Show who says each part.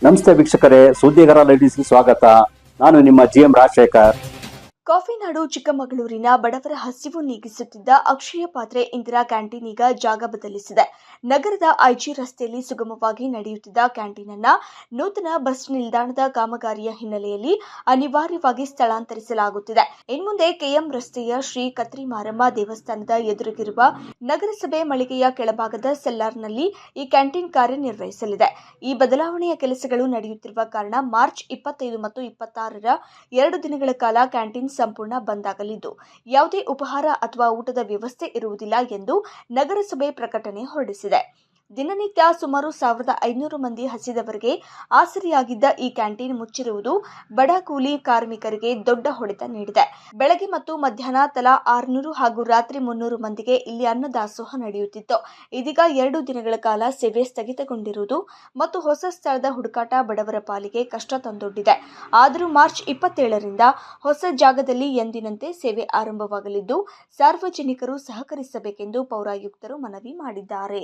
Speaker 1: ನಮಸ್ತೆ ವೀಕ್ಷಕರೇ, ಸುದ್ದಿಗಾರ ಲೇಡೀಸ್ಗೆ ಸ್ವಾಗತ. ನಾನು ನಿಮ್ಮ GM ರಾಜಶೇಖರ್.
Speaker 2: ಕಾಫಿ ನಾಡು ಚಿಕ್ಕಮಗಳೂರಿನ ಬಡವರ ಹಸಿವು ನೀಗಿಸುತ್ತಿದ್ದ ಅಕ್ಷಯ ಪಾತ್ರೆ ಇಂದಿರಾ ಕ್ಯಾಂಟೀನ್ ಈಗ ಜಾಗ ಬದಲಿಸಿದೆ. ನಗರದ ಐಜಿ ರಸ್ತೆಯಲ್ಲಿ ಸುಗಮವಾಗಿ ನಡೆಯುತ್ತಿದ್ದ ಕ್ಯಾಂಟೀನ್ ಅನ್ನು ನೂತನ ಬಸ್ ನಿಲ್ದಾಣದ ಕಾಮಗಾರಿಯ ಹಿನ್ನೆಲೆಯಲ್ಲಿ ಅನಿವಾರ್ಯವಾಗಿ ಸ್ಥಳಾಂತರಿಸಲಾಗುತ್ತಿದೆ. ಇನ್ಮುಂದೆ KM ರಸ್ತೆಯ ಶ್ರೀ ಕತ್ರಿ ಮಾರಮ್ಮ ದೇವಸ್ಥಾನದ ಎದುರಿಗಿರುವ ನಗರಸಭೆ ಮಳಿಗೆಯ ಕೆಳಭಾಗದ ಸೆಲ್ಲಾರ್ನಲ್ಲಿ ಈ ಕ್ಯಾಂಟೀನ್ ಕಾರ್ಯನಿರ್ವಹಿಸಲಿದೆ. ಈ ಬದಲಾವಣೆಯ ಕೆಲಸಗಳು ನಡೆಯುತ್ತಿರುವ ಕಾರಣ ಮಾರ್ಚ್ 25 ಮತ್ತು 26ರ 2 ದಿನಗಳ ಕಾಲ ಕ್ಯಾಂಟೀನ್ ಸಂಪೂರ್ಣ ಬಂದ್ ಆಗಲಿದ್ದು ಯಾವುದೇ ಉಪಹಾರ ಅಥವಾ ಊಟದ ವ್ಯವಸ್ಥೆ ಇರುವುದಿಲ್ಲ ಎಂದು ನಗರಸಭೆ ಪ್ರಕಟಣೆ ಹೊರಡಿಸಿದೆ. ದಿನನಿತ್ಯ ಸುಮಾರು 1500 ಮಂದಿ ಹಸಿದವರಿಗೆ ಆಸರೆಯಾಗಿದ್ದ ಈ ಕ್ಯಾಂಟೀನ್ ಮುಚ್ಚಿರುವುದು ಬಡ ಕೂಲಿ ಕಾರ್ಮಿಕರಿಗೆ ದೊಡ್ಡ ಹೊಡೆತ ನೀಡಿದೆ. ಬೆಳಗ್ಗೆ ಮತ್ತು ಮಧ್ಯಾಹ್ನ ತಲಾ 600 ಹಾಗೂ ರಾತ್ರಿ 300 ಮಂದಿಗೆ ಇಲ್ಲಿ ಅನ್ನದಾಸೋಹ ನಡೆಯುತ್ತಿತ್ತು. ಇದೀಗ 2 ದಿನಗಳ ಕಾಲ ಸೇವೆ ಸ್ಥಗಿತಗೊಂಡಿರುವುದು ಮತ್ತು ಹೊಸ ಸ್ಥಳದ ಹುಡುಕಾಟ ಬಡವರ ಪಾಲಿಗೆ ಕಷ್ಟ ತಂದೊಡ್ಡಿದೆ. ಆದರೂ ಮಾರ್ಚ್ 27ರಿಂದ ಹೊಸ ಜಾಗದಲ್ಲಿ ಎಂದಿನಂತೆ ಸೇವೆ ಆರಂಭವಾಗಲಿದ್ದು ಸಾರ್ವಜನಿಕರು ಸಹಕರಿಸಬೇಕೆಂದು ಪೌರಾಯುಕ್ತರು ಮನವಿ ಮಾಡಿದ್ದಾರೆ.